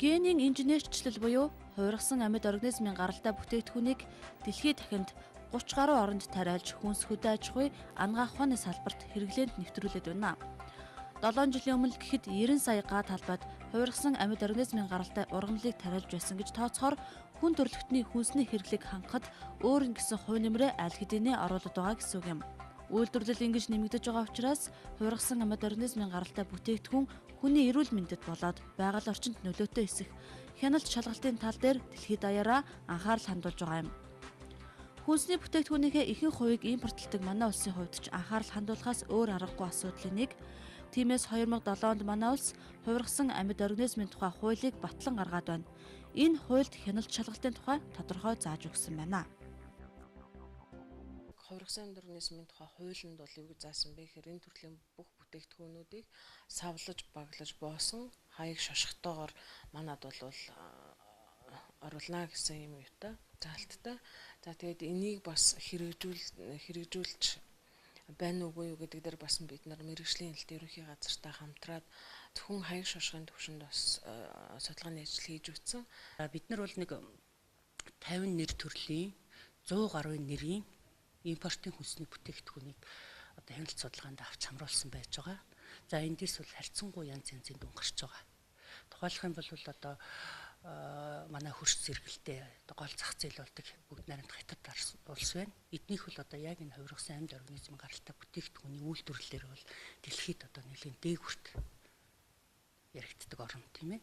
Генийн инженерчлэл буюу хувиргасан амьд организмын гаралтай бүтээгдэхүүнийг дэлхийн дахинд 30 гаруй оронд тариалж хүнс хөдөө аж ахуй ангаах ухааны салбарт хэрэглээнд нэвтрүүлээд байна. 7 жилийн өмнө гэхэд 90 сая га талбайд хувиргасан амьд организмын гаралтай ургамлыг тариалж байсан гэж тооцохоор хүн төрөлхтний хүнсний хэрэглээг хангахад өөр нэгэн хувь нэмрээ аль хэдийнэ оруулаад байгаа гэсэн үг юм. Үйлдвэрлэл ингэж нэмэгдэж байгаа учраас хувиргасан амьд организмын гаралтай бүтээгдэхүүн хүний эрүүл мэндэд болоод байгаль орчинд нөлөөтэй эсэх хяналт шалгалтын тал дээр дэлхийд даяараа анхаарал хандуулж байгаа юм. Хүнсний бүтээгдэхүүнийхээ ихэнх хувийг импортлдог манай улсын хувьд ч анхаарал хандуулахаас өөр аргагүй асуудлын нэг. Тиймээс 2007 онд манай улс хувиргасан амьд организмын тухай хуулийг батлан гаргаад байна. Энэ хуульд хяналт шалгалтын тухай тодорхой зааж өгсөн байна. Хувиргасан амьд организмын тухай хуулинд бол юу гэж заасан бэ гэхээр энэ төрлийн бүх бүтээгдэхүүнүүдийг савлаж, баглаж боосон хаяг шошготойгоор манад бол оруулна гэсэн юм юутай заалттай. За тэгээд энийг бас хэрэгжүүлж байна уугүй юу гэдэг дээр бас бид нар мэргэжлийн хэлт ерөнхий газартай хамтраад зөвхөн хаяг шошгын төвшөнд бас судалгааны ажил хийж үтсэн. Бид нар бол нэг 50 нэр төрлийн 100 гаруй нэрийн импортын хүнсний бүтээгдэхүүнийг одоо хяналт судалгаанд авч хамруулсан байж байгаа. За эндээс бол харьцангуй янз янзын дүн гарч байгаа. Тухайлах юм бол одоо манай хөрш зэрэгэлтэй гол зах зээл болдог бүгд найрамд хятад улс байна. Эднийх бол одоо яг энэ хувиргасан амьд организмын гаралтай бүтээгдэхүүний үйлдвэрлэлээр бол дэлхийд одоо нэлийн дээгүрт яригддаг орн тийм ээ.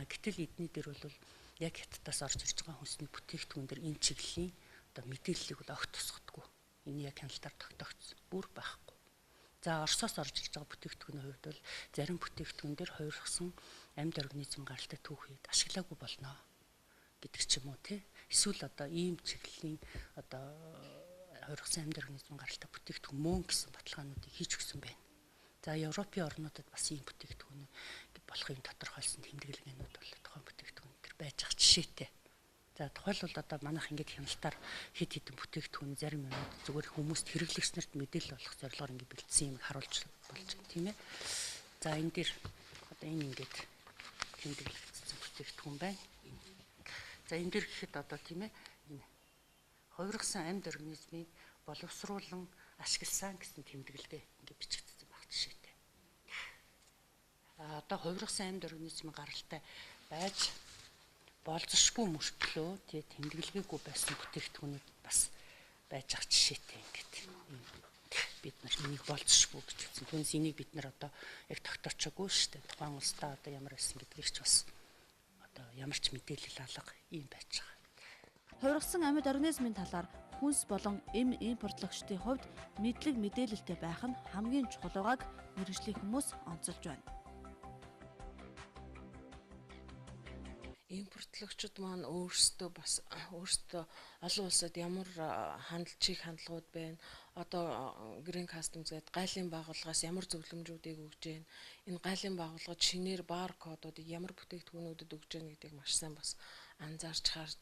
Гэтэл эдний дээр бол яг хятадаас орж ирж байгаа хүнсний бүтээгдэхүүн дээр энэ чиглэлийн одоо мэдээллийг бол огт тусгадаггүй. Энэ яг хяналтаар тогтоогдсон. Бүр байхгүй. За Оросоос орж ирж байгаа бүтээгдэхүүний хувьд бол зарим бүтээгдэхүүн дээр хувиргасан амьд организм гаралтай түүхийд ашиглаагүй болно гэдэг ч юм уу тий. Эсвэл одоо ийм чиглэлийн одоо хувиргасан амьд организм гаралтай бүтээгдэхүүн мөн гэсэн баталгаануудыг хийж өгсөн байна. За Европын орнуудад бас ийм бүтээгдэхүүн болохыг тодорхойлсон тэмдэглэгээнүүд бол тухайн бүтээгдэхүүн төр байж байгаа жишээтэй. За тухайлбал одоо манайх ингээд хяналтаар хэд хэдэн бүтээгдэхүүн зарим юмуд зүгээр хүмүүст хэрэглэгчнэрт мэдээлэл олох зорилгоор ингээд бэлдсэн юм харуулж болж байна тийм ээ. За энэ дээр одоо энэ ингээд тэмдэглэгдсэн бүтээгдэхүүн байна. За энэ дээр гэхэд одоо тийм ээ энэ хувиргасан амьд организмыг боловсруулан ашигласан гэсэн тэмдэглэлтэй ингээд бичигдсэн баг жишээтэй. Одоо хувиргасан амьд организмын гаралтай байж болзошгүй мөртлөө тий тэмдэглэгээгүй байсан бүтээгдэхүүнүүд бас байж байгаа жишээтэй ингээд бид нар энийг болзошгүй гэж хэлсэн. Түүнээс энийг бид нар одоо яг тогтоочоогүй шүү дээ. Тухайн улстай одоо ямар байсан гэдгийг ч бас одоо ямар ч мэдээлэл алга юм байж байгаа. Хувиргасан амьд организмын талаар хүнс болон эм импортлагчдын хувьд мэдлэг мэдээлэлтэй байх нь хамгийн чухал байгааг мэргэжлийн хүмүүс онцолж байна. Импортлогчид маань өөрсдөө олон улсад ямар хандлагыг хандлагууд байна. Одоо Green Customs гэдэг гайлын байгууллагаас ямар зөвлөмжүүдийг өгж байна. Энэ гайлын байгууллагад шинээр баркодуудыг ямар бүтээгдэхүүнүүдэд өгж байна гэдгийг маш сайн бас анзаарч харж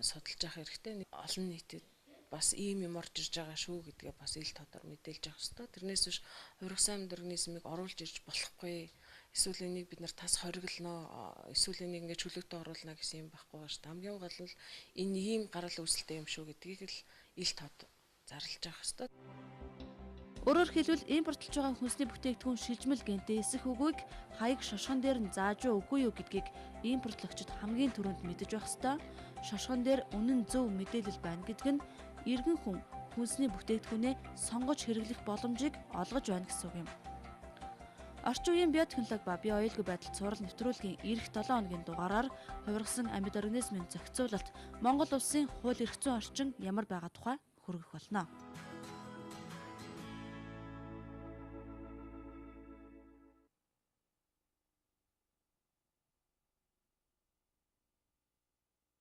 судалж явах хэрэгтэй. Олон нийтэд бас ийм юм орж ирж байгаа шүү гэдгээ бас ил тодор мэдээлж явах хэрэгтэй. Тэрнээс биш хувиргасан амьд организмыг оруулж ирж болохгүй. Эсвэл энийг бид нар тас хориглоно. Эсвэл энийг ингээд чөлөөтэй оруулна гэсэн юм байхгүй ба шүү дээ. Хамгийн гол нь энэ ийм гарал үүсэлтэй юм шүү гэдгийг л ил тод зарлж явах хэрэгтэй. Өөрөөр хэлбэл импортлж байгаа хүнсний бүтээгдэхүүн шилжмэл гэнтэй эсэх үгийг хаяг шошгон дээр нь зааж өггүй юу гэдгийг импортлагчид хамгийн түрүүнд мэдэж байх ёстой. Шошгон дээр үнэн зөв мэдээлэл байна гэдэг нь иргэн хүн хүнсний бүтээгдэхүүнээ сонгож хэрэглэх боломжийг олгож байна гэсэн үг юм. Орчин үеийн биотехнологи ба био аюулгүй байдалд сурал нэвтрүүлгийн эх 7 хоногийн дугаараар хувиргасан амьд организмын зохицуулалт Монгол улсын хууль эрх зүйн орчин ямар байгаа тухай хүргэх болно.